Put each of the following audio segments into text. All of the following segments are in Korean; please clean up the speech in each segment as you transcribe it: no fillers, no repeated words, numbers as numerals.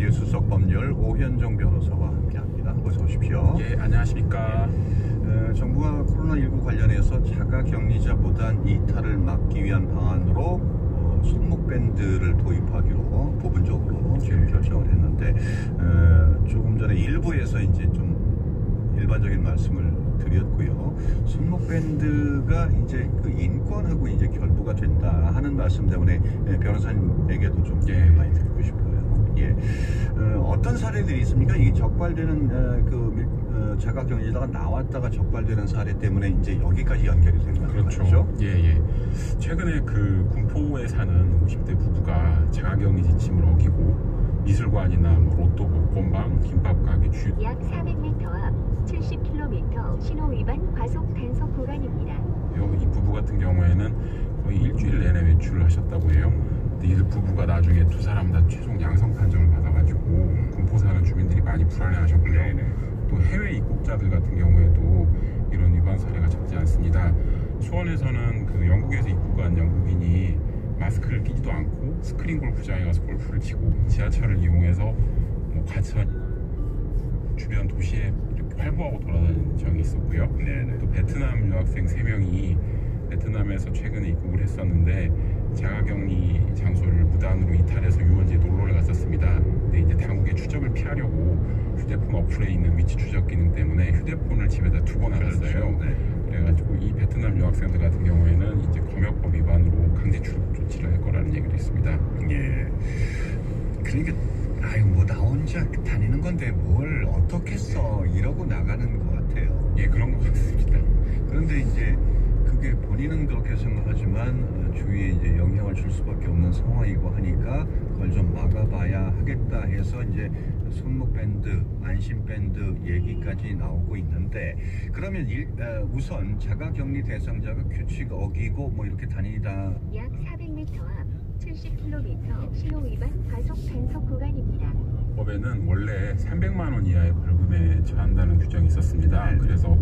뉴스속 법률 오현정 변호사와 함께합니다. 어서 오십시오. 예, 안녕하십니까. 정부가 코로나19 관련해서 자가격리자 무단 이탈을 막기 위한 방안으로 손목밴드를 도입하기로 부분적으로 지금 결정을 했는데, 조금 전에 일부에서 이제 좀 일반적인 말씀을 드렸고요. 손목밴드가 이제 그 인권하고 이제 결부가 된다 하는 말씀 때문에 변호사님에게도 좀 많이 듣고 싶어요. 예. 어떤 사례들이 있습니까? 이게 적발되는 자가격리자가 나왔다가 적발되는 사례 때문에 이제 여기까지 연결이 된 거죠. 그렇죠. 예. 최근에 그 군포에 사는 50대 부부가 자가격리 지침을 어기고 미술관이나 로또 복권방, 김밥 가게 약 400m 앞 70km 신호 위반 과속 단속 구간입니다. 이 부부 같은 경우에는 거의 일주일 내내 외출을 하셨다고 해요. 근데 이 부부가 나중에 두 사람 다 최종 양성 판정을 받아가지고 군포 사는 주민들이 많이 불안해하셨고요. 또 해외 입국자들 같은 경우에도 이런 위반 사례가 적지 않습니다. 수원에서는 그 영국에서 입국한 영국인이 마스크를 끼지도 않고 스크린 골프장에 가서 골프를 치고 지하철을 이용해서 과천 주변 도시에 이렇게 활보하고 돌아다니는 적이 있었고요. 또 베트남 유학생 3명이 베트남에서 최근에 입국을 했었는데 자가격리 장소를 무단으로 이탈해서 유원지에 놀러를 갔었습니다. 근데 이제 당국의 추적을 피하려고 휴대폰 어플에 있는 위치 추적 기능 때문에 휴대폰을 집에다 두고 나갔어요. 그래가지고 이 베트남 유학생들 같은 경우에는 이제 검역법 위반으로 강제 출국 조치를 할 거라는 얘기도 있습니다. 예. 그러니까 뭐 나 혼자 다니는 건데 뭘 어떻게 써 이러고 나가는 것 같아요. 예, 그런 것 같습니다. 그런데 이제 그게 본인은 그렇게 생각하지만 주위에 이제 영향을 줄 수밖에 없는 상황이고 하니까 그걸 좀 막아봐야 하겠다 해서 이제 손목밴드, 안심밴드 얘기까지 나오고 있는데, 그러면 우선 자가격리 대상자가 규칙 어기고 뭐 이렇게 다니다 약 400m 앞 70km 신호 위반 과속 단속 구간입니다. 법에는 원래 300만 원 이하의 벌금에 처한다는 규정이 있었습니다. 그래서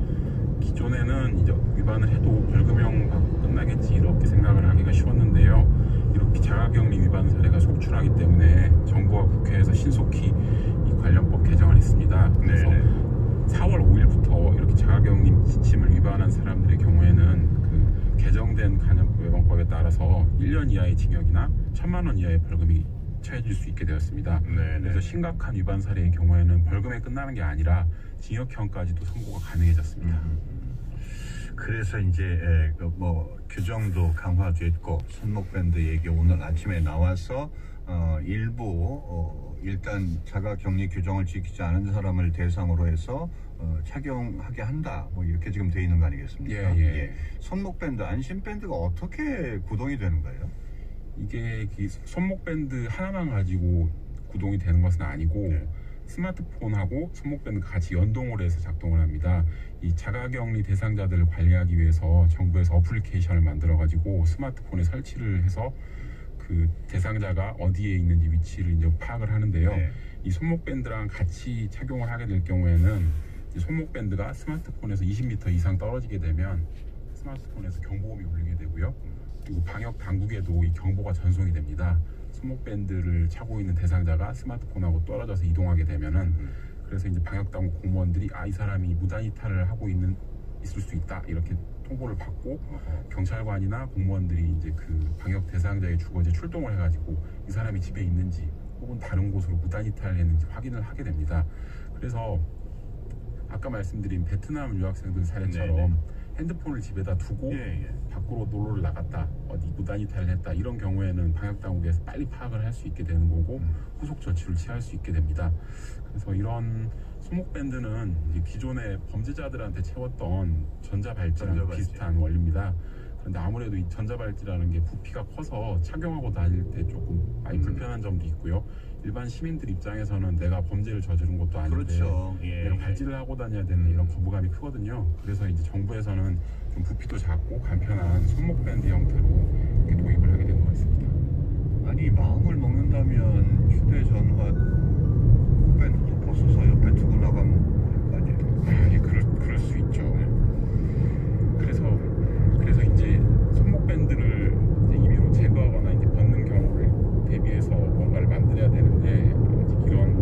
기존에는 이제 위반을 해도 벌금형 받고 끝나겠지 이렇게 생각을 하기가 쉬웠는데요. 이렇게 자가격리 위반 사례가 속출하기 때문에 정부와 국회에서 신속히 이 관련법 개정을 했습니다. 그래서 4월 5일부터 이렇게 자가격리 지침을 위반한 사람들의 경우에는 그 개정된 간염법 예방법에 따라서 1년 이하의 징역이나 1,000만 원 이하의 벌금이 처해질 수 있게 되었습니다. 그래서 심각한 위반 사례의 경우에는 벌금에 끝나는 게 아니라 징역형까지도 선고가 가능해졌습니다. 그래서 이제 뭐 규정도 강화됐고 손목밴드 얘기 오늘 아침에 나와서 일부 일단 자가격리 규정을 지키지 않은 사람을 대상으로 해서 착용하게 한다 뭐 이렇게 지금 돼 있는 거 아니겠습니까? 예. 손목밴드, 안심밴드가 어떻게 구동이 되는 거예요? 이게 손목밴드 하나만 가지고 구동이 되는 것은 아니고 스마트폰하고 손목밴드가 같이 연동을 해서 작동을 합니다. 이 자가격리 대상자들을 관리하기 위해서 정부에서 어플리케이션을 만들어 가지고 스마트폰에 설치를 해서 그 대상자가 어디에 있는지 위치를 이제 파악을 하는데요. 이 손목밴드랑 같이 착용을 하게 될 경우에는 이 손목밴드가 스마트폰에서 20m 이상 떨어지게 되면 스마트폰에서 경보음이 울리게 되고요. 그리고 방역 당국에도 이 경보가 전송이 됩니다. 손목밴드를 차고 있는 대상자가 스마트폰하고 떨어져서 이동하게 되면은 그래서 이제 방역 당국 공무원들이 이 사람이 무단 이탈을 하고 있을 수 있다 이렇게 통보를 받고 경찰관이나 공무원들이 이제 그 방역 대상자의 주거지에 출동을 해가지고 이 사람이 집에 있는지 혹은 다른 곳으로 무단 이탈을 했는지 확인을 하게 됩니다. 그래서 아까 말씀드린 베트남 유학생들 사례처럼 핸드폰을 집에다 두고 밖으로 놀러를 나갔다, 어디 무단 이탈을 했다 이런 경우에는 방역당국에서 빨리 파악을 할 수 있게 되는 거고 후속 조치를 취할 수 있게 됩니다. 그래서 이런 손목밴드는 이제 기존의 범죄자들한테 채웠던 전자발찌랑 비슷한 원리입니다. 그런데 아무래도 이 전자발찌라는 게 부피가 커서 착용하고 다닐 때 조금 많이 불편한 점도 있고요. 일반 시민들 입장에서는 내가 범죄를 저지른 것도 아닌데 내가 발찌를 하고 다녀야 되는 이런 거부감이 크거든요. 그래서 이제 정부에서는 좀 부피도 작고 간편한 손목밴드 형태로 이렇게 도입을 하게 된 것 같습니다. 아니 마음을 먹는다면 휴대전화 밴드 벗어서 옆에 두고 나가면 될 거 아니에요? 예, 그럴 수 있죠. 그래서 이제 손목밴드를 이제 임의로 제거하거나 이제 벗는 경우를 대비해서 뭔가를 만들어야 되는데 아직 이런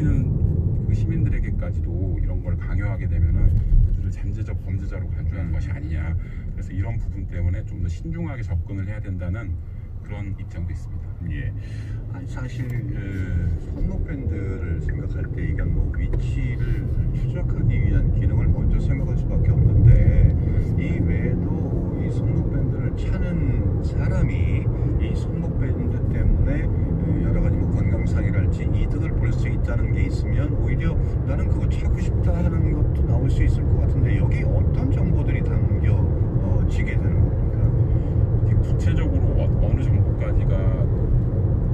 모르시는 그 시민들에게까지도 이런 걸 강요하게 되면은 그들을 잠재적 범죄자로 간주하는 것이 아니냐. 그래서 이런 부분 때문에 좀 더 신중하게 접근을 해야 된다는 그런 입장도 있습니다. 예. 아니 사실 손목밴드를 생각할 때 이게 뭐 위치를 추적하기 위한 기능을 먼저 생각할 수밖에 없는데 이 외에도 이 손목밴드를 차는 사람이 이 손목밴드 때문에 여러 가지 뭐 건강상이랄지 이득을 볼 수 있다는 게 있으면 오히려 나는 그거 차고 싶다 하는 것도 나올 수 있을 것 같은데 여기 어떤 정보들이 담겨지게 되는 겁니까? 구체적으로 어느 정도까지가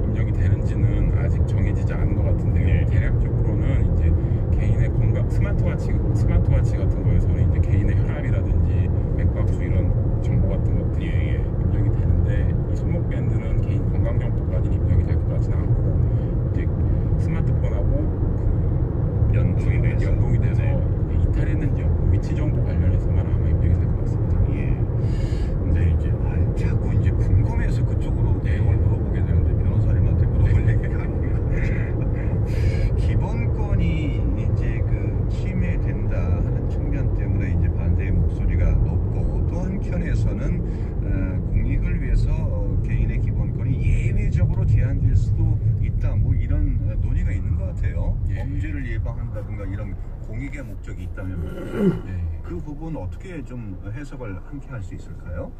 입력이 되는지는 아직 정해지지 않은 것 같은데요. 네. 대략적으로는 이제 개인의 건강 스마트워치 같은 거에서는 이제 개인의 혈압이라든지 맥박수 이런 정보 같은 것들이 입력이 되는데 이 손목밴드는 개인 건강 정보까지는 입력이 될 것 같지는 않고 이제 스마트폰하고 그 연동이 돼서 이제 이탈했는지 위치 정보 관련해서만 아마 입력이 될 것 같습니다. 예. 근데 이제 자꾸 이제 궁금해서 그쪽으로 내용을 물어보게 되는데 변호사님한테 물어볼 얘기가 아니고 기본권이 이제 그 침해된다 하는 측면 때문에 이제 반대의 목소리가 높고 또 한켠에서는 공익을 위해서 개인의 기본권이 예외적으로 제한될 수도 있다 뭐 이런 논의가 있는 것 같아요. 예. 범죄를 예방한다든가 이런 공익의 목적이 있다면 네. 그 부분 어떻게 좀 해석을 함께 할 수 있을까요?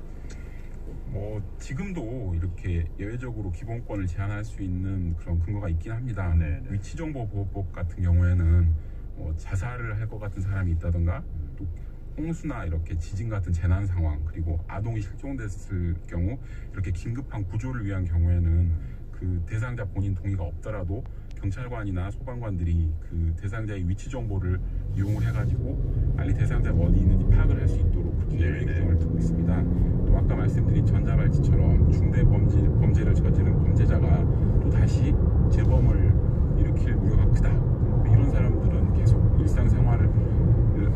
뭐 지금도 이렇게 예외적으로 기본권을 제한할 수 있는 그런 근거가 있긴 합니다. 네네. 위치정보보호법 같은 경우에는 뭐 자살을 할 것 같은 사람이 있다던가 또 홍수나 이렇게 지진 같은 재난 상황 그리고 아동이 실종됐을 경우 이렇게 긴급한 구조를 위한 경우에는 그 대상자 본인 동의가 없더라도 경찰관이나 소방관들이 그 대상자의 위치 정보를 이용을 해가지고 빨리 대상자가 어디 있는지 파악을 할 수 있도록 그렇게 예외 규정을 두고 있습니다. 또 아까 말씀드린 전자발찌처럼 중대 범죄를 저지른 범죄자가 또 다시 재범을 일으킬 우려가 크다. 이런 사람들은 계속 일상생활을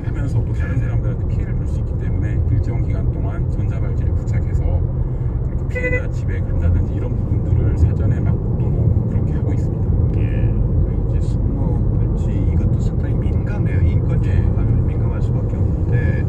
하면서도 다른 사람들한테 피해를 줄 수 있기 때문에 일정 기간 동안 전자발찌를 부착해서 그렇게 피해자 집에 간다든지 이런 부분들을 사전에 막도록 그렇게 하고 있습니다. 예, 이제 손목발찌 이것도 상당히 민감해요. 인권적으로 하면 민감할 수밖에 없는데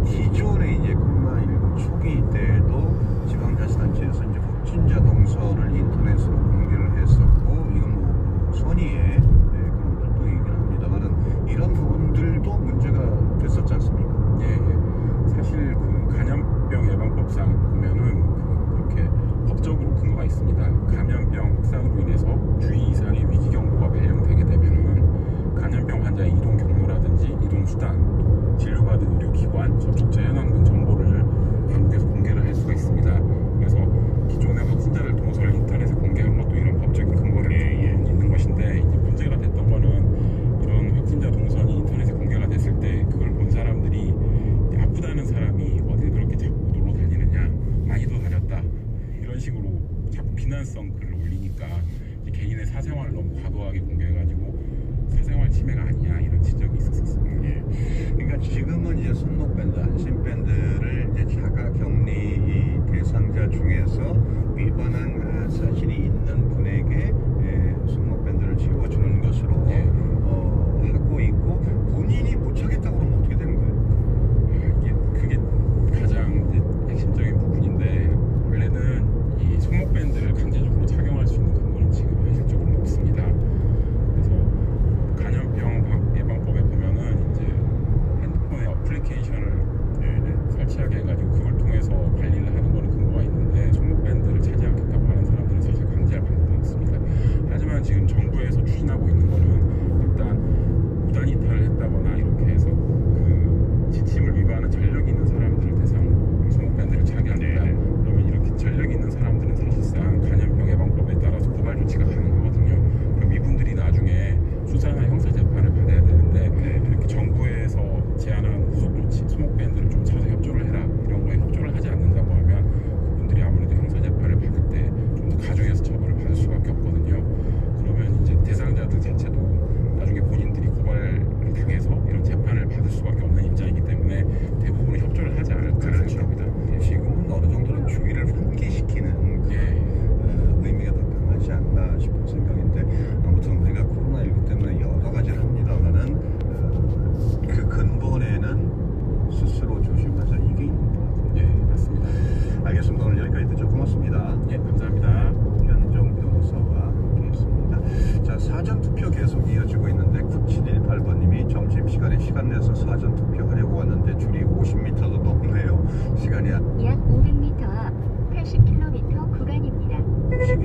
기존에 이제 코로나19 초기 때에도 지방자치단체에서 이제 확진자 동선을 인터넷으로 공개를 했었고 이건 뭐 선의의 그런 활동이긴 합니다만은 이런 부분들도 문제가 됐었지 않습니까? 예. 사실 그 감염병 예방법상 보면은 그렇게 법적으로 근거가 있습니다. 감염병 확산으로 인해서 주의 이상의 위기 경보가 발령되게 되면은 감염병 환자의 이동 경로라든지 이동 수단, 진료받은 의료기관, 접촉자 현황 등 정보를 당국에서 공개를 할 수가 있습니다. 그래서 기존의 확진자들 동선을 인터넷에 공개한 것도 이런 법적인 근거를 있는 것인데 이제 문제가 됐던 거는 이런 확진자 동선이 인터넷에 공개가 됐을 때 그걸 본 사람들이 아프다는 사람이 어딜 그렇게 자꾸 놀러 다니느냐, 많이도 다녔다 이런 식으로 자꾸 비난성 글을 올리니까 이제 개인의 사생활을 너무 과도하게 공개해가지고 사생활 침해가 아니냐 이런 지적이 있었습니다. 예. 그러니까 지금은 이제 손목밴드, 안심밴드를 이제 자가격리 대상자 중에서 위반한 사실이 있는 분에게 손목밴드를 지워주는 것으로 하고 있고 본인이 못 차겠다고 그러면 어떻게 되는 거예요? 그게 가장 이제 핵심적인 부분인데 원래는 이 손목밴드를 강제적으로 착용할 수 있는 근거는 지금 현실적으로 없습니다. 그래서 감염병 예방법에 보면은 이제 핸드폰에 어플리케이션을 설치하게 해가지고 그걸 통해서 관리를 하는 거는 근거가 있는데 손목밴드를 차지 않겠다고 하는 사람들은 사실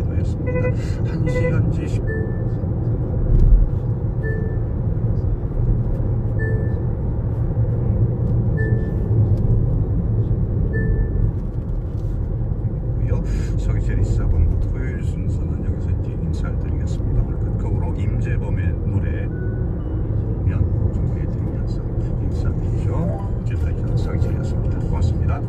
나오기도 했습니다. 1시 현지 10... 서기철 24본부 토요일 순서는 여기서 이제 인사를 드리겠습니다. 오늘 끝곡으로 임재범의 노래 준비해드리면서 인사드리죠. 지금까지 저는 서기철이었습니다. 고맙습니다.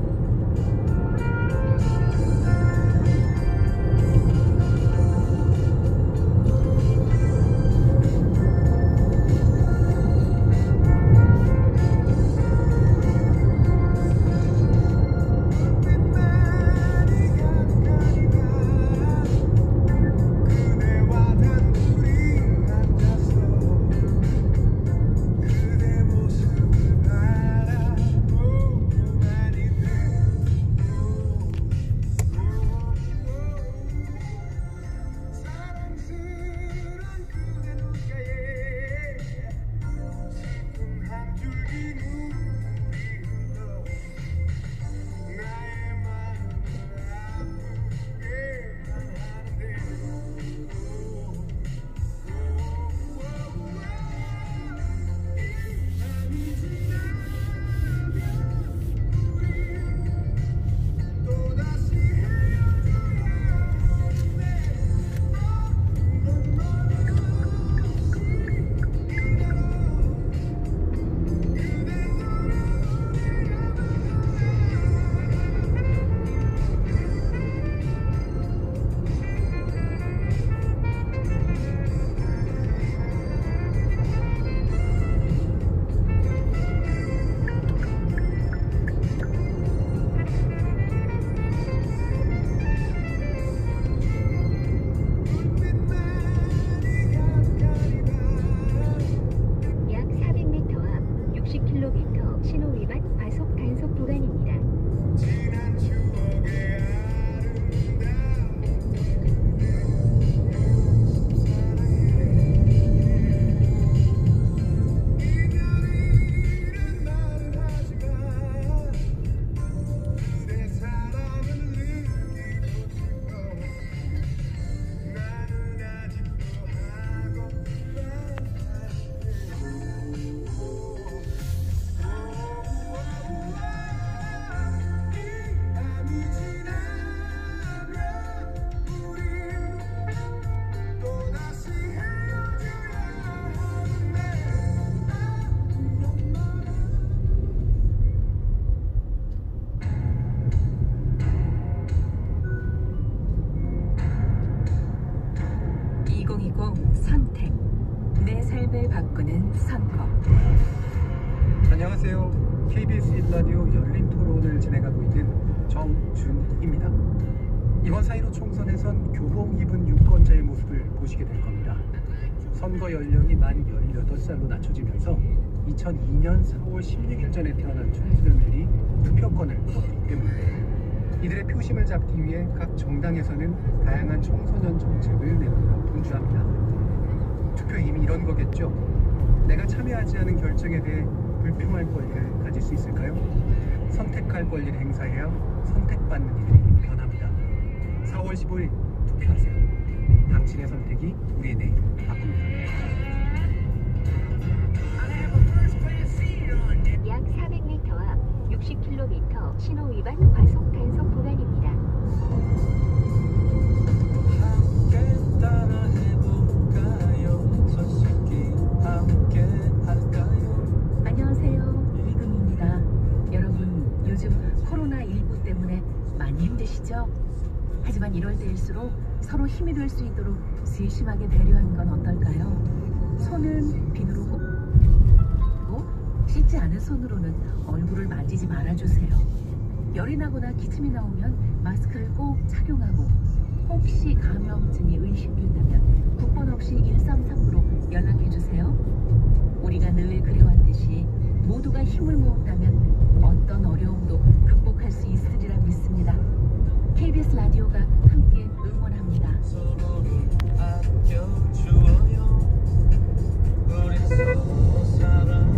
선택. 내 삶을 바꾸는 선거. 안녕하세요. KBS 1라디오 열린 토론을 진행하고 있는 정준입니다. 이번 4.15 총선에선 교복 입은 유권자의 모습을 보시게 될 겁니다. 선거 연령이 만 18살로 낮춰지면서 2002년 4월 16일 전에 태어난 청소년들이 투표권을 얻기 때문에 이들의 표심을 잡기 위해 각 정당에서는 다양한 청소년 정책을 내놓으려 분주합니다. 투표 이미 이런 거겠죠? 내가 참여하지 않은 결정에 대해 불평할 권리를 가질 수 있을까요? 선택할 권리를 행사해야 선택받는 일이 변합니다. 4월 15일 투표하세요. 당신의 선택이 우리의 내일을 바꿉니다. 약 400m 앞 60km 신호 위반 과속 단속 구간입니다. 함께 따라해볼까요? 손쉽게 함께 할까요? 안녕하세요. 이금입니다. 여러분, 요즘 코로나19 때문에 많이 힘드시죠? 하지만 이럴 때일수록 서로 힘이 될 수 있도록 세심하게 배려하는 건 어떨까요? 손은 비누로 꼭 씻지 않은 손으로는 얼굴을 만지지 말아주세요. 열이 나거나 기침이 나오면 마스크를 꼭 착용하고, 혹시 감염증이 의심된다면 국번 없이 133으로 연락해주세요. 우리가 늘 그래왔듯이 모두가 힘을 모은다면 어떤 어려움도 극복할 수 있으리라 믿습니다. KBS 라디오가 함께 응원합니다. 서로를 아껴주어요. 우리 서로 사랑하니까.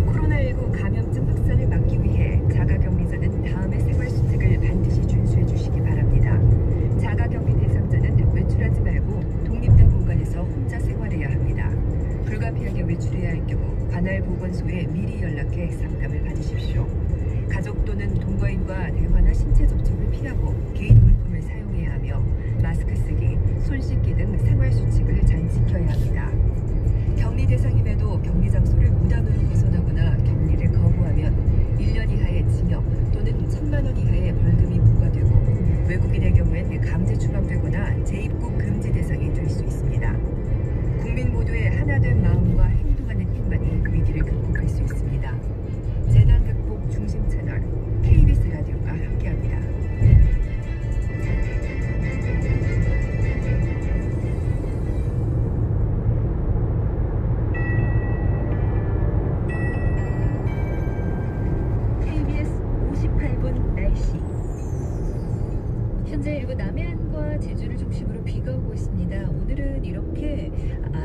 코로나19 감염증 확산을 막기 증거인과 대화나 신체 접촉을 피하고 개인 물품을 사용해야 하며 마스크 쓰기, 손 씻기 등 생활 수칙을 잘 지켜야 합니다. 격리 대상임에도 격리 장소를 무단으로 벗어나거나 격리를 거부하면 1년 이하의 징역 또는 1,000만 원 이하의 벌금이 부과되고 외국인의 경우엔 강제 추방되거나 재입국 금지 대상이 될 수 있습니다. 국민 모두의 하나된 마음과 행동하는 힘만이 위기를 극복할 수 있습니다. 재난 극복 중심 채널 KBS 라디오가 함께합니다. KBS 58분 날씨. 현재 일부 남해안과 제주를 중심으로 비가 오고 있습니다. 오늘은 이렇게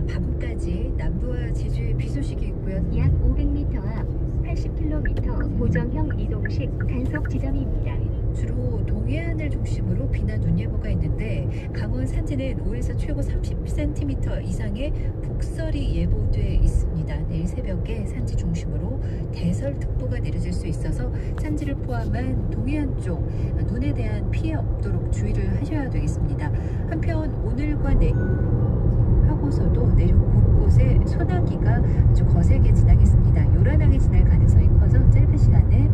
밤까지 남부와 제주에 비 소식이 있고요. 약 500m 앞 80km 고정형 이동식 단속 지점입니다. 주로 동해안을 중심으로 비나 눈 예보가 있는데 강원 산지는 5에서 최고 30cm 이상의 폭설이 예보돼 있습니다. 내일 새벽에 산지 중심으로 대설특보가 내려질 수 있어서 산지를 포함한 동해안 쪽 눈에 대한 피해 없도록 주의를 하셔야 되겠습니다. 한편 오늘과 내일 하고서도 내륙 곳곳에 소나기가 아주 거세게 지나겠습니다. 요란하게 지날 가능성이 커서 짧은 시간에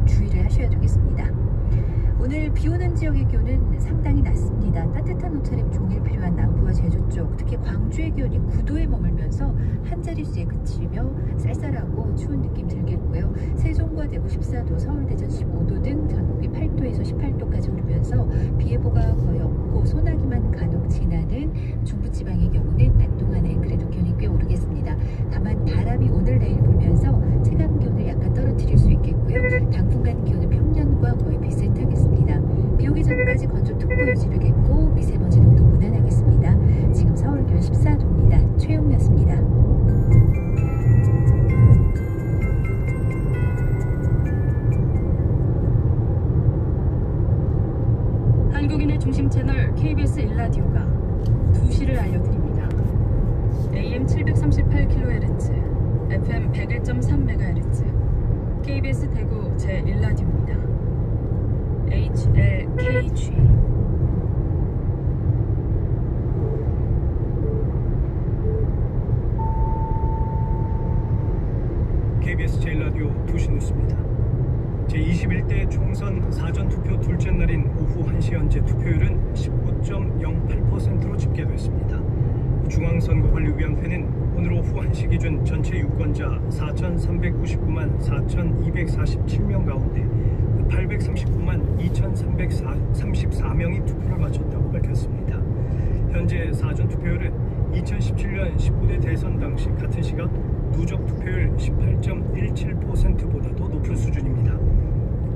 주의를 하셔야 되겠습니다. 오늘 비오는 지역의 기온은 상당히 낮습니다. 따뜻한 옷차림 종일 필요한 남부와 제주 쪽, 특히 광주의 기온이 9도에 머물면서 한 자릿수에 그치며 쌀쌀하고 추운 느낌 들겠고요. 세종과 대구 14도, 서울, 대전 15도 등 전국이 8도에서 18도까지 오르면서 비 예보가 거의 없고 소나기만 간혹 지나는 중부지방의 경우는 낮 동안에 그래도 기온이 꽤 오르겠습니다. 다만 바람이 오늘 내일 불면서 체감 기온을 약간 떨어뜨릴 수 있겠고요. 당분간 기온은 평년과 거의 비슷하겠습니다. 비 오기 전까지 건조특보 유지되겠고 미세먼지 농도 무난하겠습니다. 지금 서울 기온 14도입니다. 최영이었습니다. 한국인의 중심 채널 KBS 1라디오가 2시를 알려드립니다. AM 738kHz, FM 101.3MHz, KBS 대구 제1라디오입니다. HLKG KBS 제1라디오 2시 뉴스입니다. 제21대 총선 사전투표 둘째 날인 오후 1시 현재 투표율은 19.08%로 집계됐습니다. 중앙선거관리위원회는 오늘 오후 1시 기준 전체 유권자 4,399만 4,247명 가운데 839만 2,334명이 투표를 마쳤다고 밝혔습니다. 현재 사전투표율은 2017년 19대 대선 당시 같은 시각 누적 투표율 18.17%보다도 높은 수준입니다.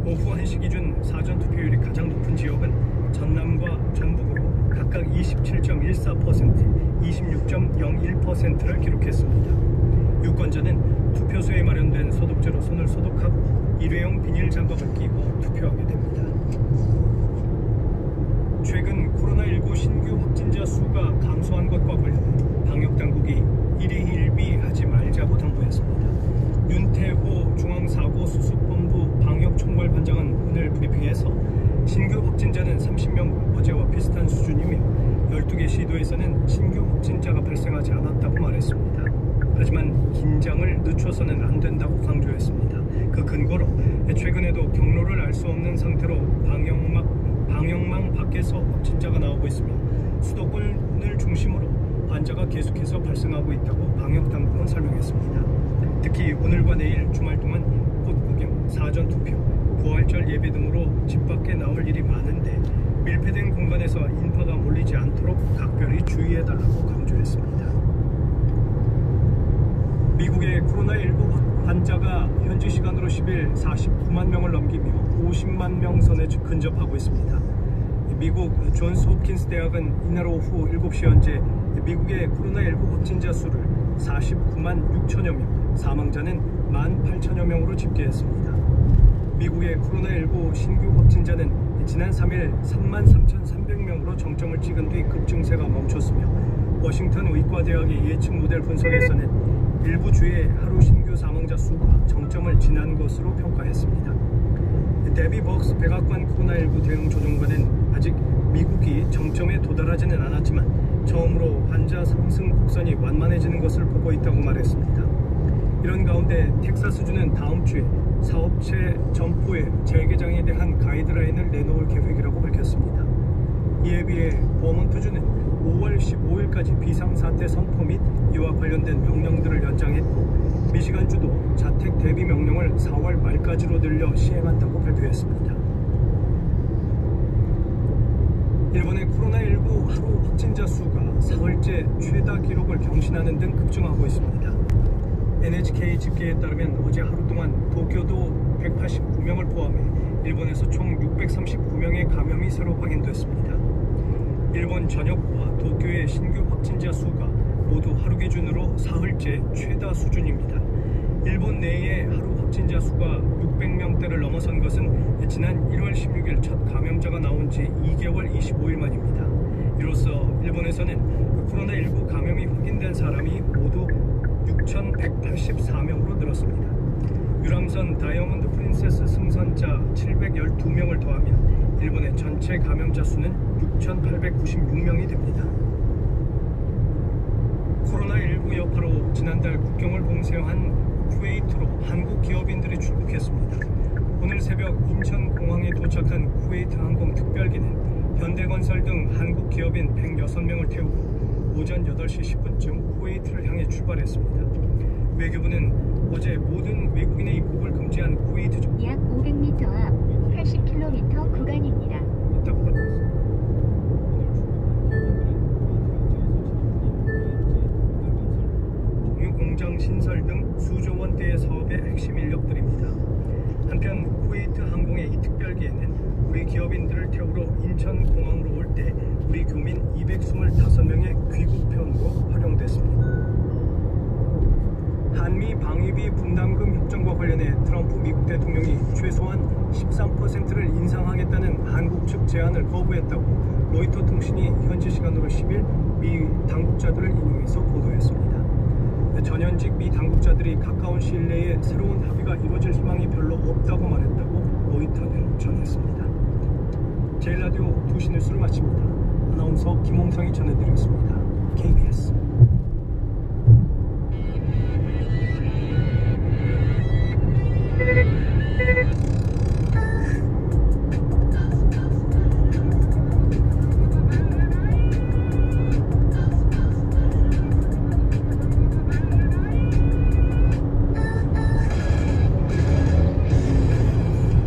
오후 1시 기준 사전투표율이 가장 높은 지역은 전남과 전북으로 각각 27.14%, 26.01%를 기록했습니다. 유권자는 투표소에 마련된 소독제로 손을 소독하고 일회용 비닐 장갑을 끼고 투표하게 됩니다. 최근 코로나19 신규 확진자 수가 감소한 것과 관련해 방역당국이 일희일비하지 말자고 당부했습니다. 윤태호 중앙사고수습본부 방역총괄반장은 오늘 브리핑에서 신규 확진자는 30명, 어제와 비슷한 수준이며 12개 시도에서는 신규 확진자가 발생하지 않았다고 말했습니다. 하지만 긴장을 늦춰서는 안 된다고 강조했습니다. 그 근거로 최근에도 경로를 알 수 없는 상태로 방역망 밖에서 확진자가 나오고 있으며 수도권을 중심으로 환자가 계속해서 발생하고 있다고 방역당국은 설명했습니다. 특히 오늘과 내일 주말 동안 꽃구경, 사전투표, 부활절 예배 등으로 집 밖에 나올 일이 많은데 밀폐된 공간에서 인파가 몰리지 않도록 각별히 주의해달라고 강조했습니다. 미국의 코로나19 환자가 현지 시간으로 10일 49만 명을 넘기며 50만 명 선에 근접하고 있습니다. 미국 존스 홉킨스 대학은 이날 오후 7시 현재 미국의 코로나19 확진자 수를 49만 6천여 명, 사망자는 18,000여 명으로 집계했습니다. 미국의 코로나19 신규 확진자는 지난 3일 33,300명으로 정점을 찍은 뒤 급증세가 멈췄으며 워싱턴 의과대학의 예측 모델 분석에서는 일부 주의 하루 신규 사망자 수가 정점을 지난 것으로 평가했습니다. 데비 벅스 백악관 코로나19 대응 조정관은 아직 미국이 정점에 도달하지는 않았지만 처음으로 환자 상승 곡선이 완만해지는 것을 보고 있다고 말했습니다. 이런 가운데 텍사스주는 다음 주에 사업체 점포의 재개장에 대한 가이드라인을 내놓을 계획이라고 밝혔습니다. 이에 비해 버몬트주는 5월 15일까지 비상사태 선포 및 이와 관련된 명령들을 연장했고 미시간주도 자택 대비 명령을 4월 말까지로 늘려 시행한다고 발표했습니다. 일본의 코로나19 하루 확진자 수가 사흘째 최다 기록을 경신하는 등 급증하고 있습니다. NHK 집계에 따르면 어제 하루 동안 도쿄도 189명을 포함해 일본에서 총 639명의 감염이 새로 확인됐습니다. 일본 전역과 도쿄의 신규 확진자 수가 모두 하루 기준으로 사흘째 최다 수준입니다. 일본 내의 하루 확진자 수가 600명대를 넘어선 것은 지난 1월 16일 첫 감염자가 나온 지 2개월 25일 만입니다. 이로써 일본에서는 코로나19 감염이 확인된 사람이 모두 6,184명으로 늘었습니다. 유람선 다이아몬드 프린세스 승선자 712명을 더하면 일본의 전체 감염자 수는 6,896명이 됩니다. 코로나19 여파로 지난달 국경을 봉쇄한 쿠웨이트로 한국 기업인들이 출국했습니다. 오늘 새벽 인천공항에 도착한 쿠웨이트 항공 특별기는 현대건설 등 한국 기업인 106명을 태우고 오전 8시 10분쯤 쿠웨이트를 향해 출발했습니다. 외교부는 어제 모든 외국인의 입국을 금지한 쿠웨이트 약 500m 앞 80km 구간입니다. 공장 신설 등 수조 원대의 사업의 핵심 인력들입니다. 한편 쿠웨이트 항공의 이 특별기에는 우리 기업인들을 태우러 인천공항으로 올 때 우리 교민 225명의 귀국편으로 활용됐습니다. 한미 방위비 분담금 협정과 관련해 트럼프 미국 대통령이 최소한 13%를 인상하겠다는 한국 측 제안을 거부했다고 로이터 통신이 현지 시간으로 10일 미 당국자들을 인용해서 보도했습니다. 전현직 미 당국자들이 가까운 시일 내에 새로운 합의가 이루어질 희망이 별로 없다고 말했다고 로이터는 전했습니다. 제일라디오 2시 뉴스를 마칩니다. 아나운서 김홍성이 전해드리겠습니다. KBS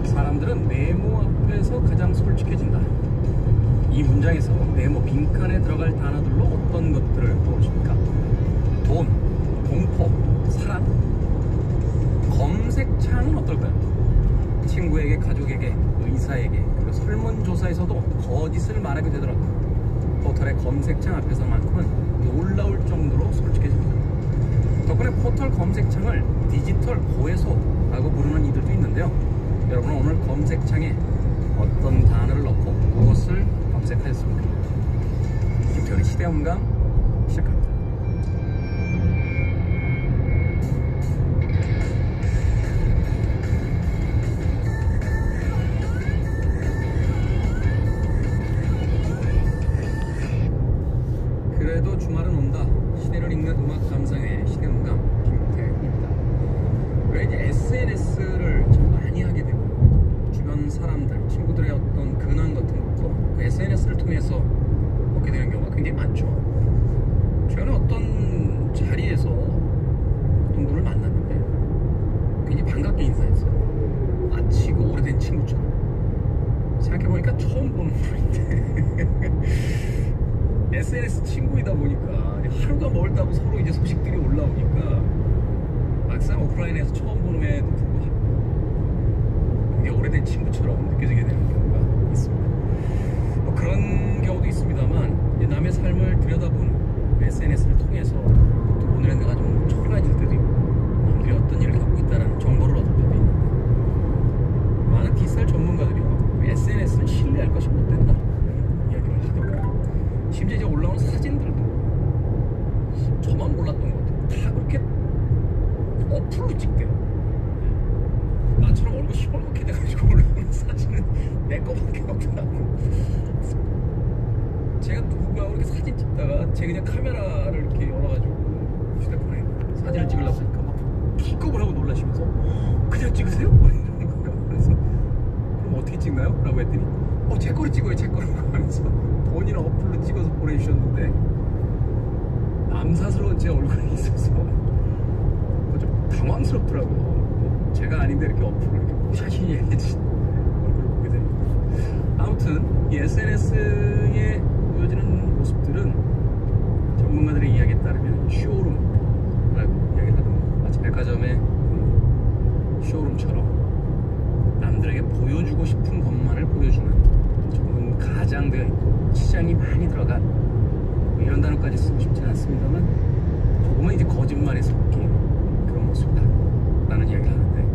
사람들은 네모 앞에서 가장 솔직해진다. 이 문장에서 네모 빈칸에 들어갈 단어들로 어떤 것들을 떠오르십니까? 돈, 공포, 사랑. 검색창은 어떨까요? 친구에게, 가족에게, 의사에게, 그리고 설문조사에서도 거짓을 말하게 되더라도 포털의 검색창 앞에서만큼은 놀라울 정도로 솔직해집니다. 덕분에 포털 검색창을 디지털 고해소라고 부르는 이들도 있는데요. 여러분은 오늘 검색창에 어떤 단어를 넣고 무엇을 검색하셨습니까? 김태훈의 시대음감 시작합니다. 그래도 주말은 온다. 시대를 읽는 음악 감상의 시대음감 김태훈입니다. 왜 이제 SNS를 좀 많이 하게 되고 주변 사람들, 친구들의 어떤 근황 같은 것도 그 SNS를 통해서 얻게 되는 경우가 굉장히 많죠. 최근에 어떤 자리에서 어떤 분을 만났는데 굉장히 반갑게 인사했어요. 마치 그 오래된 친구처럼. 생각해보니까 처음 보는 분인데 SNS 친구이다 보니까 하루가 멀다고 서로 이제 소식들이 올라오니까 막상 오프라인에서 처음 보는 애도 불구하고 굉장히 오래된 친구처럼 느껴지게 되는 경우가 있습니다. 뭐 그런 경우도 있습니다만 이제 남의 삶을 들여다보는 SNS를 통해서 또 오늘은 내가 좀 초라해질 때도 있고 남들이 어떤 일을 갖고 있다는 정보를 얻을 때도 있는데 많은 디지털 전문가들이요 SNS는 신뢰할 것이 못 된다 이야기를 하더라고요. 심지어 이제 올라오는 사진들도 저만 몰랐던 것들 다 그렇게 어플로 찍대요. 나처럼 얼굴 시뻘겋게 돼가지고 올라오는 사진 찍나요? 라고 했더니 제 거를 찍어요, 제 거를 하면서 본인 어플로 찍어서 보내주셨는데 남사스러운 제 얼굴이 있어서 좀 당황스럽더라고요. 제가 아닌데 이렇게 어플을 이렇게 뽀샤시니 해야지 얼굴을 보게 됩니다. 아무튼 이 SNS에 보여지는 모습들은 전문가들의 이야기에 따르면 쇼룸이라고 이야기를 하더라고요. 마치 백화점의 쇼룸처럼 남들에게 보여주고 싶은 것만을 보여주는 조금은 가장되어 있고 치장이 많이 들어간 뭐 이런 단어까지 쓰고 싶지는 않습니다만 조금은 이제 거짓말이 섞인 그런 모습이다 라는 이야기를 하는데,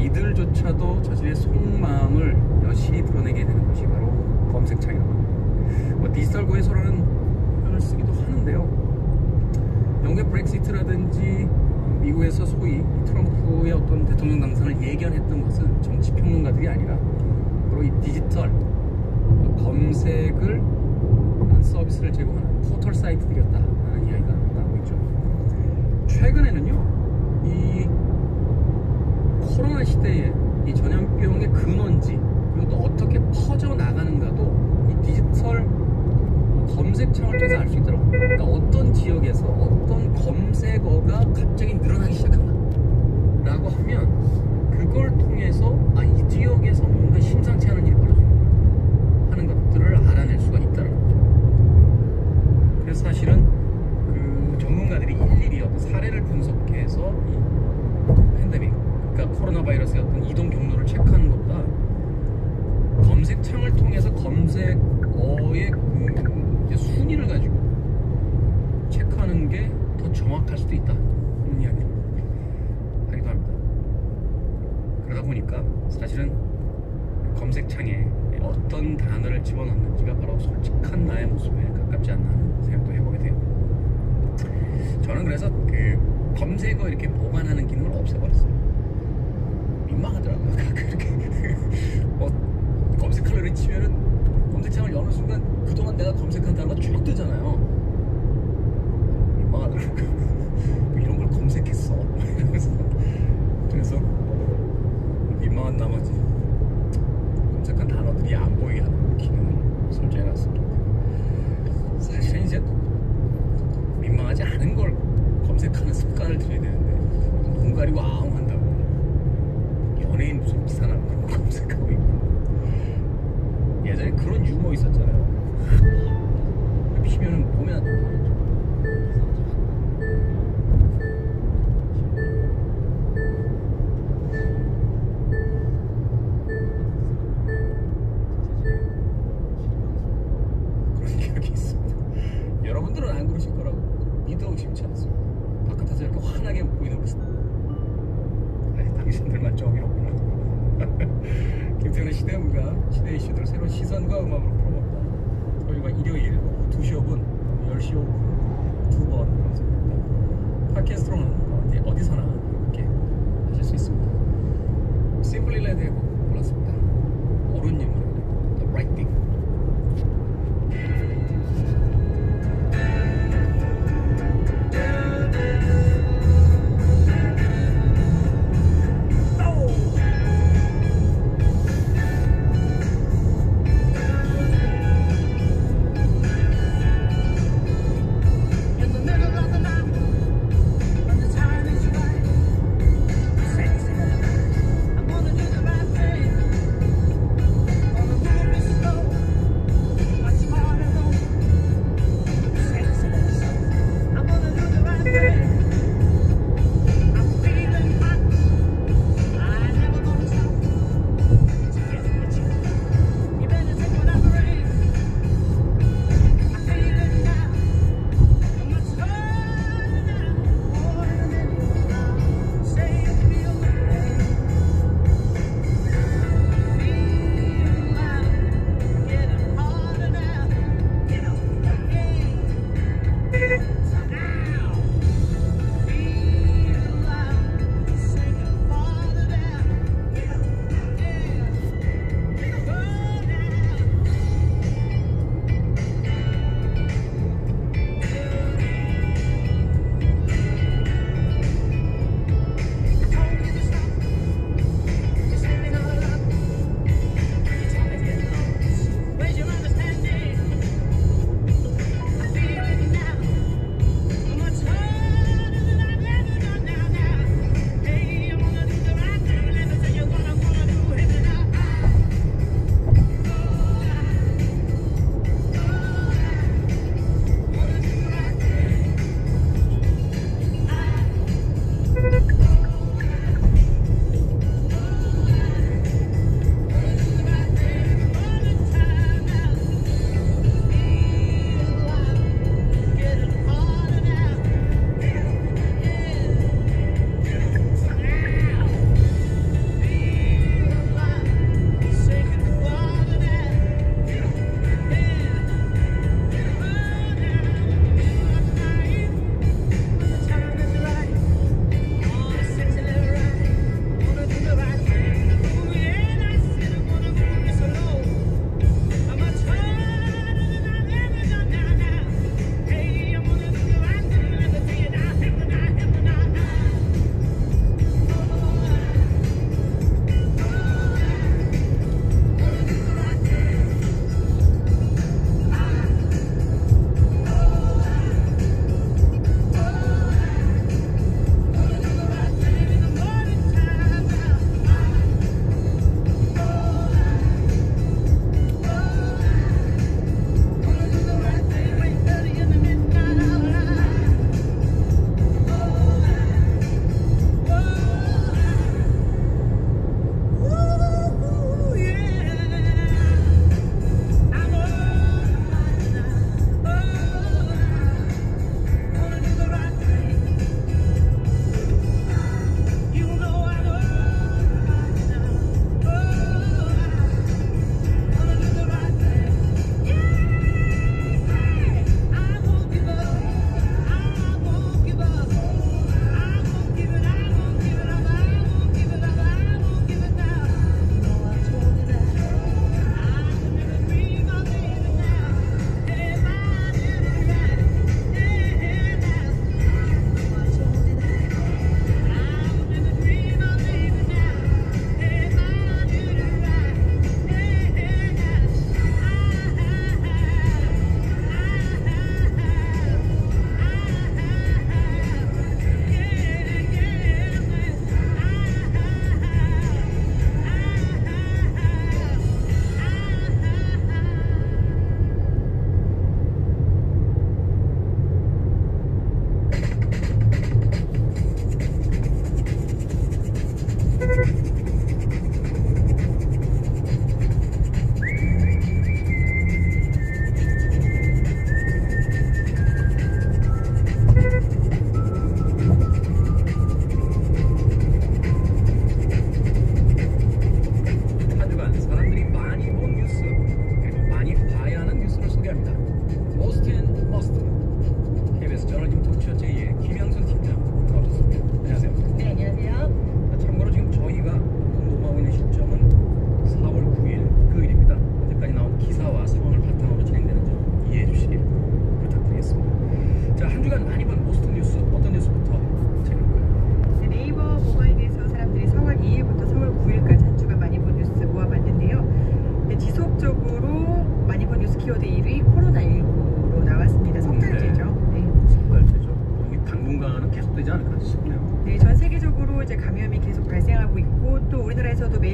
이들조차도 자신의 속마음을 여실히 드러내게 되는 것이 바로 검색창이라고 합니다. 뭐 디지털 고해소라는 표현을 쓰기도 하는데요, 영국의 브렉시트라든지 미국에서 소위 트럼프의 어떤 대통령 당선을 예견했던 것은 정치평론가들이 아니라 바로 이 디지털 검색을 하는 서비스를 제공하는 포털 사이트들이었다라는 이야기가 나오고 있죠. 최근에는요, 이 코로나 시대에 이 전염병의 근원지 그리고 또 어떻게 퍼져나가는가도 이 디지털 검색창을 통해서 알 수 있더라고요. 그러니까 어떤 지역에서 어떤 검색어가 갑자기 늘어나기 시작한다 라고 하면 그걸 통해서 이 지역에서 뭔가 심상치 않은 일이 벌어지는 하는 것들을 알아낼 수가 있다는 거죠. 그래서 사실은 그 전문가들이 일일이 어떤 사례를 분석해서 이 팬데믹, 그러니까 코로나 바이러스의 어떤 이동 경로를 체크하는 것보다 검색창을 통해서 검색어의 그 순위를 가지고 체크하는 게 더 정확할 수도 있다 이런 이야기를 하기도 합니다. 그러다 보니까 사실은 검색창에 어떤 단어를 집어넣는지가 바로 솔직한 나의 모습에 가깝지 않나 하는 생각도 해보게 돼요. 저는 그래서 그 검색어 이렇게 보관하는 기능을 없애버렸어요. 민망하더라고요. 그렇게 검색하려고 치면은 검색창을 여는 순간 그동안 내가 검색한 단어가 쭉 뜨잖아요. 민망하더라고요. 뭐 이런 걸 검색했어. 그래서 민망한 나머지 검색한 단어들이 안 보이게 하는 기능을 설정해놨습니다. 사실은 이제 민망하지 않은 걸 검색하는 습관을 들여야 되는데 눈 가리고 아웅 한다고 연예인 무슨 기사나 그런 거 검색하고 있고, 예전에 그런 유머 있었잖아요. 피면은 보면 그런 기억이 있습니다. 여러분들은 안 그러실 거라고 믿어 의심치 않습니다. 바깥에서 이렇게 환하게 웃고 있는 모습, 당신들만 정이로구나. 김태훈의 시대음감, 시대 이슈들 새로운 시선과 음악으로 풀어봅니다. 토요일과 일요일 오후 2시 5분, 10시 5분 두 번 방송됩니다. 팟캐스트로는 언제 어디서나 이렇게 하실 수 있습니다. Simply Red의 곡 골랐습니다. 옳은 인물의 The Right Thing. I'm gonna do the right thing.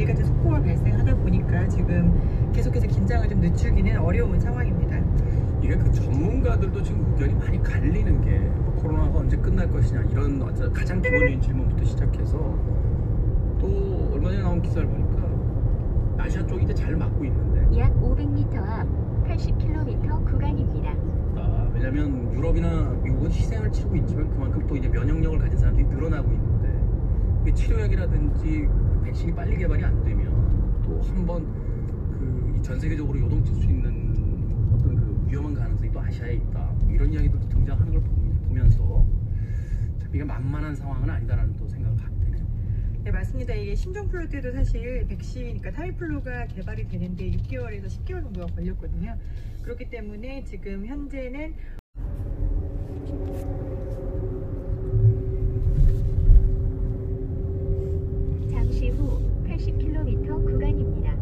매일 같은 속보가 발생하다 보니까 지금 계속해서 긴장을 좀 늦추기는 어려운 상황입니다. 이게 그 전문가들도 지금 의견이 많이 갈리는 게 코로나가 언제 끝날 것이냐 이런 가장 기본적인 질문부터 시작해서 또 얼마 전에 나온 기사를 보니까 아시아 쪽이 이제 잘 맞고 있는데 약 500m 앞 80km 구간입니다. 왜냐면 유럽이나 미국은 희생을 치르고 있지만 그만큼 또 이제 면역력을 가진 사람들이 늘어나고 있는데 이게 치료약이라든지 백신이 빨리 개발이 안 되면 또 한번 그 전 세계적으로 요동칠 수 있는 어떤 그 위험한 가능성이 또 아시아에 있다 이런 이야기들도 등장하는 걸 보면서 참 이게 만만한 상황은 아니다라는 또 생각을 하게 되네요. 네, 맞습니다. 이게 신종플루 때도 사실 백신, 그러니까 타미플루가 개발이 되는데 6개월에서 10개월 정도가 걸렸거든요. 그렇기 때문에 지금 현재는 잠시 후 80km 구간입니다.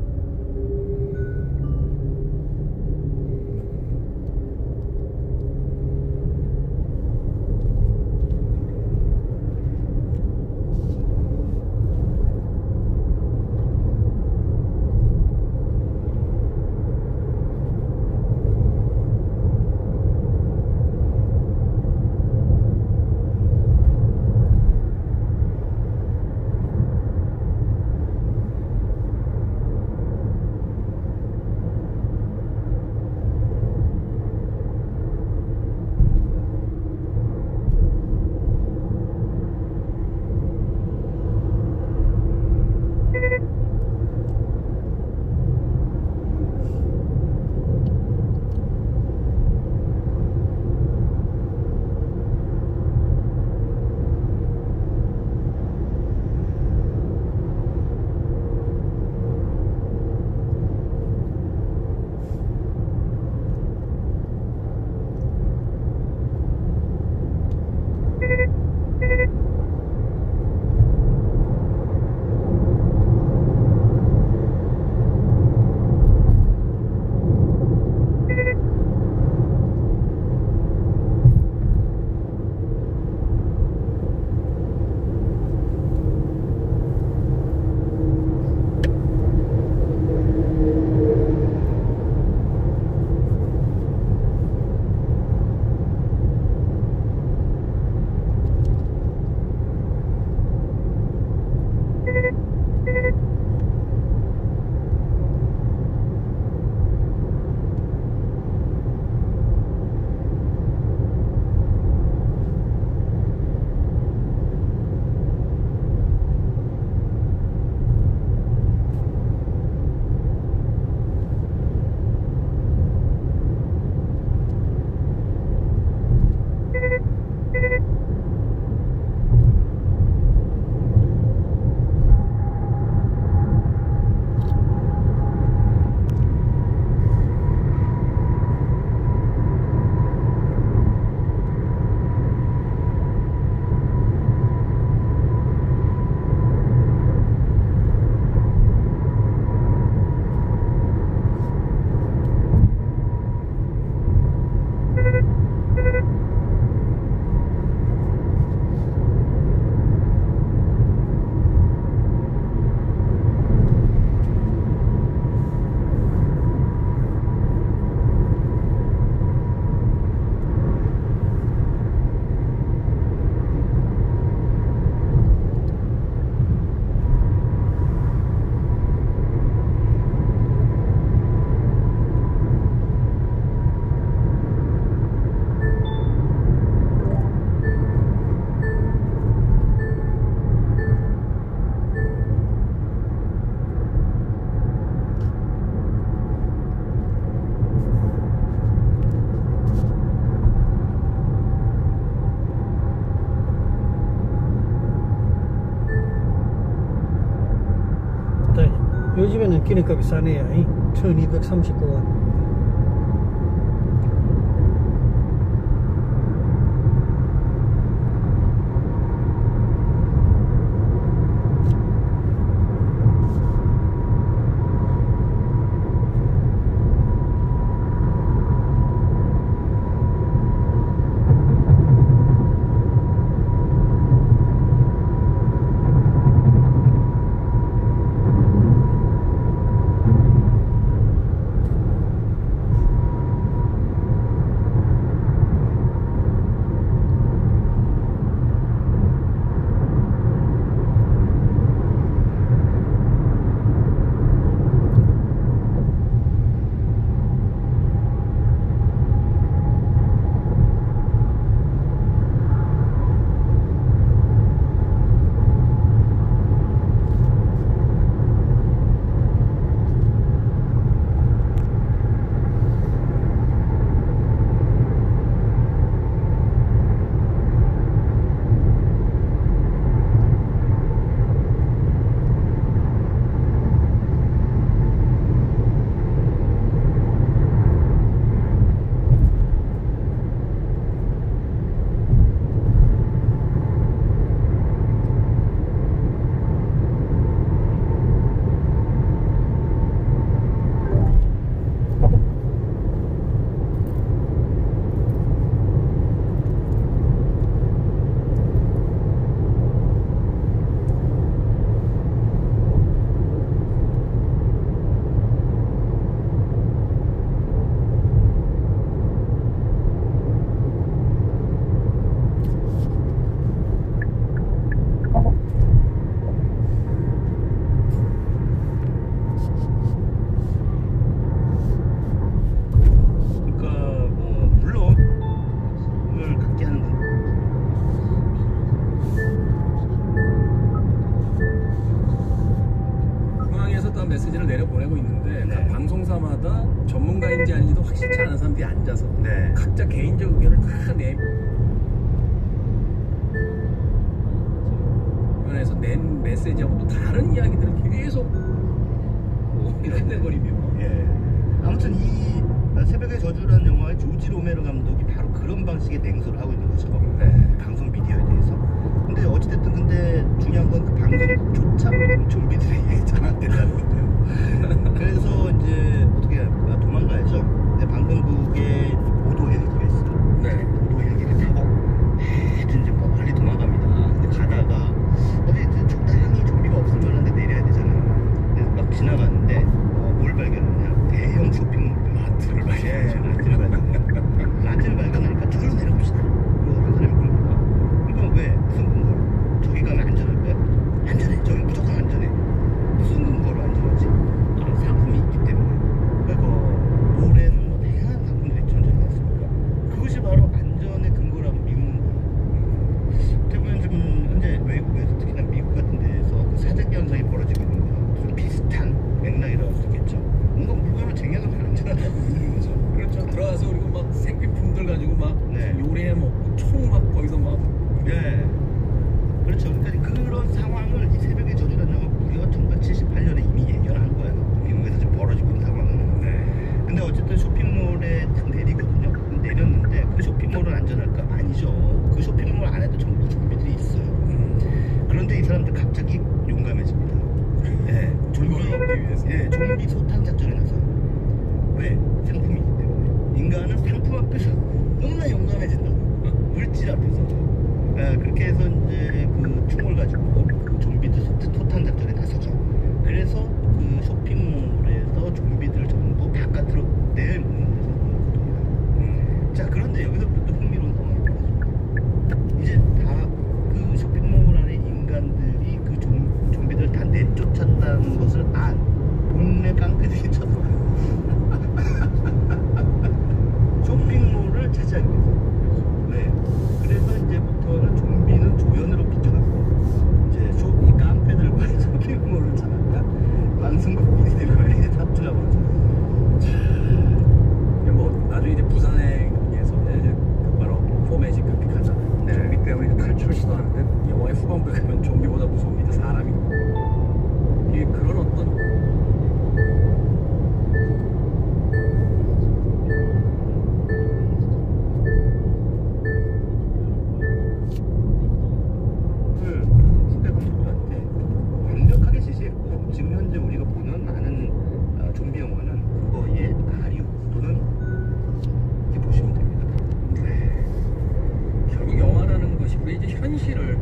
요즘에는 기름값이 싸네요. 1239원. 어떤 메시지를 내려보내고 있는데 네. 각 방송사마다 전문가인지 아닌지도 확실치 않은 사람들이 앉아서 네. 각자 개인적 의견을 다 내면에서 낸 메시지하고 또 다른 이야기들을 계속 이렇게 돼버리면 예. 아무튼 이 새벽의 저주라는 영화의 조지 로메로 감독이 바로 그런 방식의 냉소를 하고 있는 거죠. 네. 방송 미디어에 대해서. 근데 어찌됐든 근데 중요한 건 그 방송조차 좀비들에게 잘 안 된다는 건데요. 그래서 이제 어떻게 할까? 도망가야죠. 근데 방송국에 보도 헬기가 있어요. 네. 보도 헬기를 타고 이제 멀리 도망갑니다. 근데 가다가 어디 적당히 좀비가 없을 만한데 내려야 되잖아요. 그래서 막 지나가는데 뭘 발견하냐? 대형 쇼핑몰 라트를 발견해요. 라트를 발견해요. 라트를 발견하니까 저기로 내려봅시다. 그리고 한 사람이 그럽니다. 그러니까 왜? 무슨 근거로? 저기 가면 안전할 거야? 안전해. 저기 무조건 안전해. 무슨 근거로 안전하지? 아, 상품이 있기 때문에. 그러니까 몰에는 뭐 다양한 상품들이 존재하지 않습니까? 그것이 바로 안전의 근거라고 미루는 거예요. 대부분 지금 현재 외국에서 특히나 미국 같은 데에서 그 사재기 현상이 벌어지고 있는 거랑 좀 비슷한 맥락이라고 할 수 있겠죠. 뭔가 물건을 쟁여놓으면 안전하다고 믿는 거죠. 그렇죠. 들어가서 그리고 막 생필품들 가지고 막 네. 요리해 먹고 총 막 거기서 막 네. 그렇죠. 그러니까 그런 상황을 이 새벽의 저주라는 영화 무려 1978년에 이미 예견한 거예요. 미국에서 지금 벌어지고 있는 상황은. 네. 근데 어쨌든 쇼핑몰에 딱 내리거든요. 내렸는데 그 쇼핑몰은 안전할까? 아니죠. 그 쇼핑몰 안에도 전부 좀비들이 있어요. 그런데 이 사람들 갑자기 용감해집니다. 예, 물건을 얻기 위해서. 예, 좀비 소탕 작전에 나서요. 왜? 상품이기 때문에. 인간은 상품 앞에서 너무나 용감해진다고. 물질 앞에서. 예, 그렇게 해서 이제 그 총을 가지고 그 좀비들 소탕 작전에 나서죠. 그래서 그 쇼핑몰에서 좀비들을 전부 바깥으로 내모는 데서 겁니다. 자, 그런데 여기서부터 또 흥미로운 상황이 벌어집니다. 이제 다 그 쇼핑몰 안에 인간들이 그 좀비들을 다 내쫓았다는 것을 안 동네 깡패들이 쳐들어와요. 쇼핑몰을 차지하기 위해서. 네. 그래서 이제부터는 좀비는 조연으로 비춰갖고 이제 이 깡패들과 쇼핑몰을 찾았다. 방송국 PD들과 이제 다투가 벌어져요. 뭐 나중에 이제 부산행에서 이제 그 바로 포매직 그렇게 가잖아요. 네. 좀비 때문에 탈출을 시도하는데 영화의 후반부에 가면 좀비보다 무서운 게 이제 사람이 이게 그런 어떤 후배 감독들한테 완벽하게 지시했고 지금 현재 우리가 보는 많은 좀비 영화는 그거의 가류 또는 이렇게 보시면 됩니다. 결국 영화라는 것이 우리 이제 현실을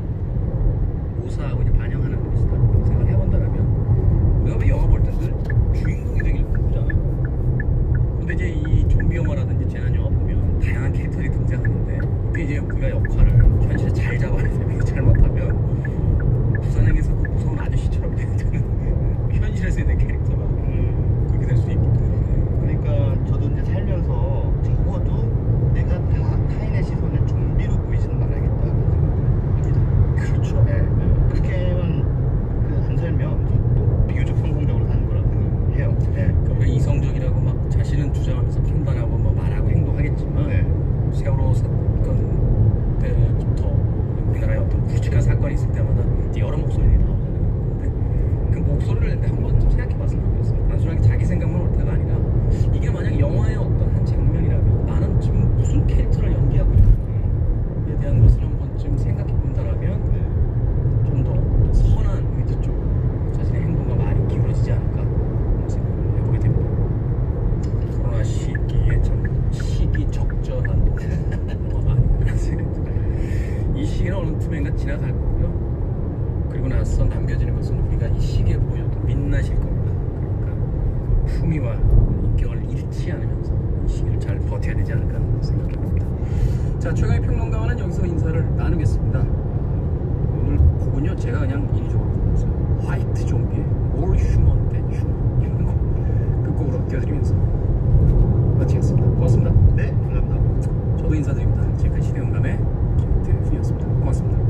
모사하고 이제 반영하는 것이다. 이렇게 생각을 해본다면 우리가 왜 영화 볼 때 늘 주인공이 되길 바라잖아요. 근데 이제 이 좀비 영화라든지 재난 영화 보면 다양한 캐릭터들이 등장하는데 그때 이제 우리가 역할을 현실에 잘 잡아야 됩니다. 잘못하면 부산행에서 그 무서운 아저씨처럼 되는 현실에서의 내 캐릭터가 그렇게 될 수 있기 때문에 그러니까 저도 이제 살면서 적어도 내가 타인의 시선에 좀비로 보이지는 말아야겠다 합니다. 그렇죠. 네. 그렇게만 안 살면 또 비교적 성공적으로 사는 거라고 해요. 네. 그러니까 이성적이라고 막 자신은 주장하면서 판단하고 뭐 말하고 행동하겠지만 네. 세월호 사건 때부터 우리나라에 어떤 굵직한 사건이 있을 때마다 이제 여러 목소리들이 나오잖아요. 근데 그 목소리를 낼 때 한 번쯤 생각해봤으면 좋겠어요. 단순하게 자기 생각만 옳다가 아니라 이게 만약 영화의 어떤 한 장면이라면 나는 지금 무슨 캐릭터를 연기하고 있는지에 대한 것을 한 번쯤 생각해본다라면 좀 더 선한 의지 쪽 자신의 행동과 말이 기울어지지 않을까 그런 생각을 해보게 됩니다. 코로나 시기에 참 시기적절한 영화가 아닌가 생각이 듭니다. 이 시기는 어느 틈엔가 지나갈 거고요. 그리고 나서 남겨지는 것은 우리가 이 시기에 보여도 민낯일 겁니다. 그러니까 품위와 인격을 잃지 않으면서 이 시기를 잘 버텨야 되지 않을까 하는 생각을 합니다. 자, 최강의 평론가와는 여기서 인사를 나누겠습니다. 오늘 곡은요 제가 그냥 인위적으로 골랐어요. 화이트 좀비의 More Human Than Human 이라는 곡 끝곡으로 띄워드리면서 마치겠습니다. 고맙습니다. 네, 감사합니다. 저도 인사드립니다. 지금까지 시대음감의 김태훈이었습니다. 고맙습니다.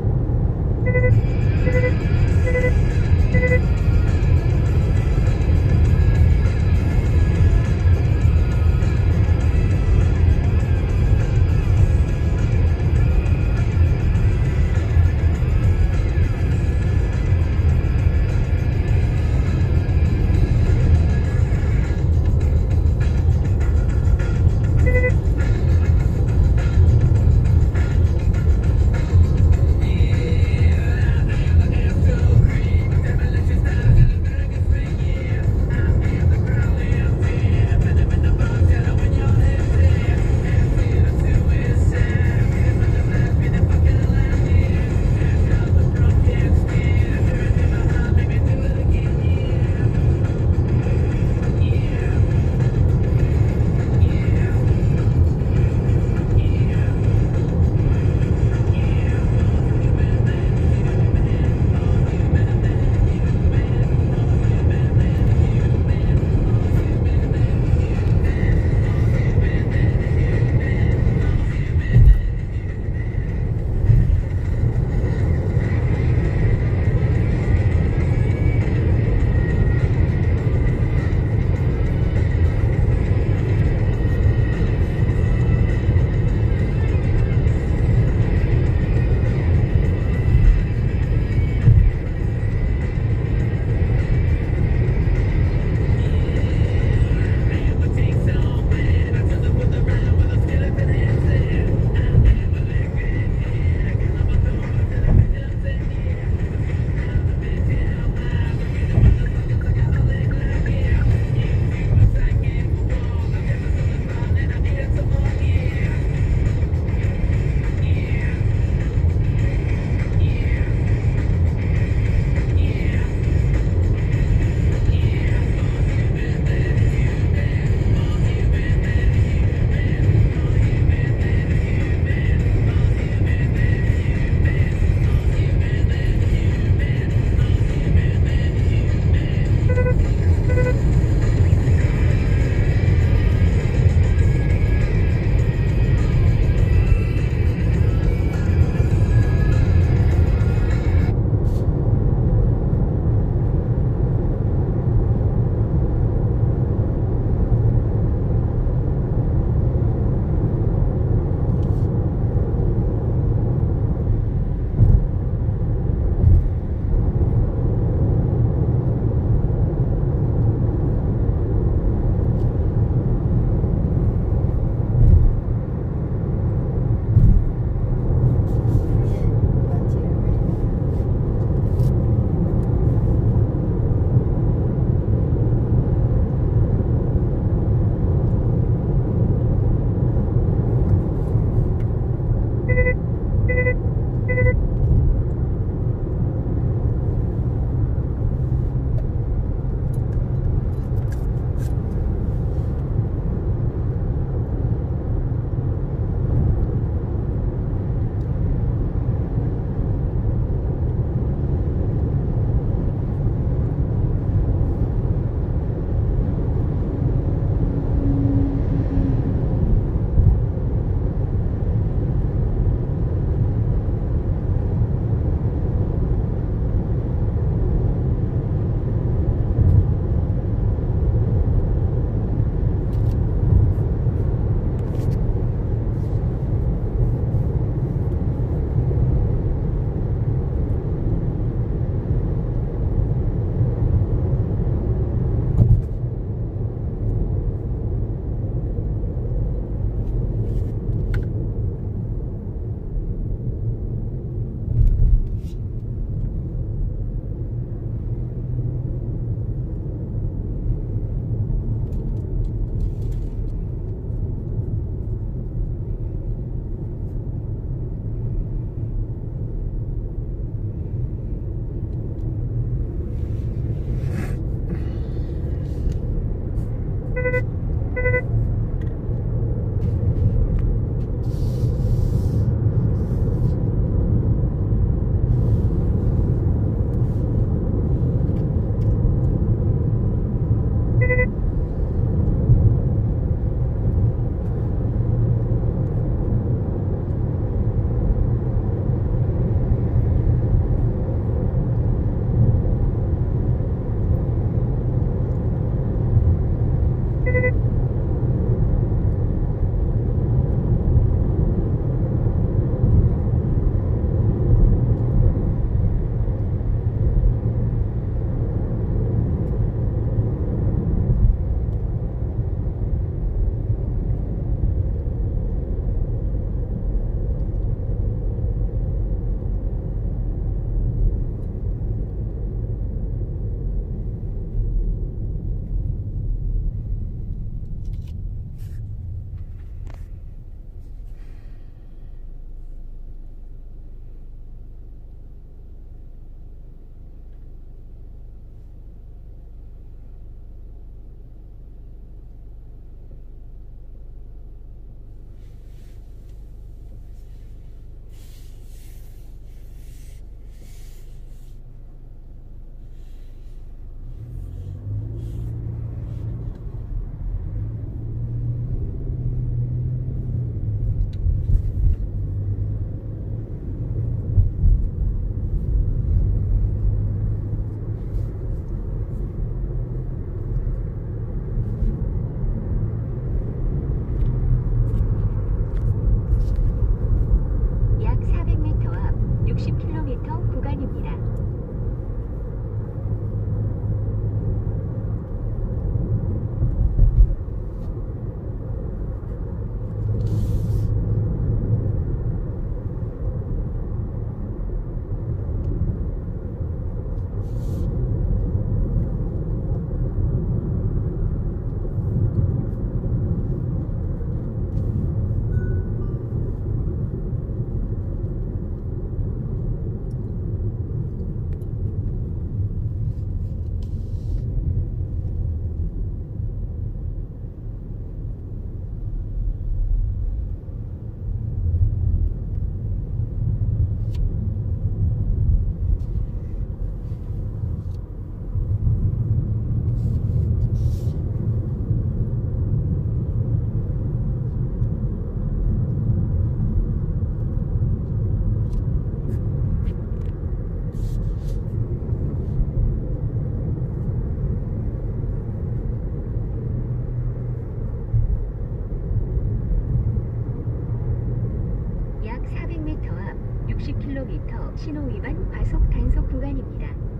신호 위반 과속 단속 구간입니다.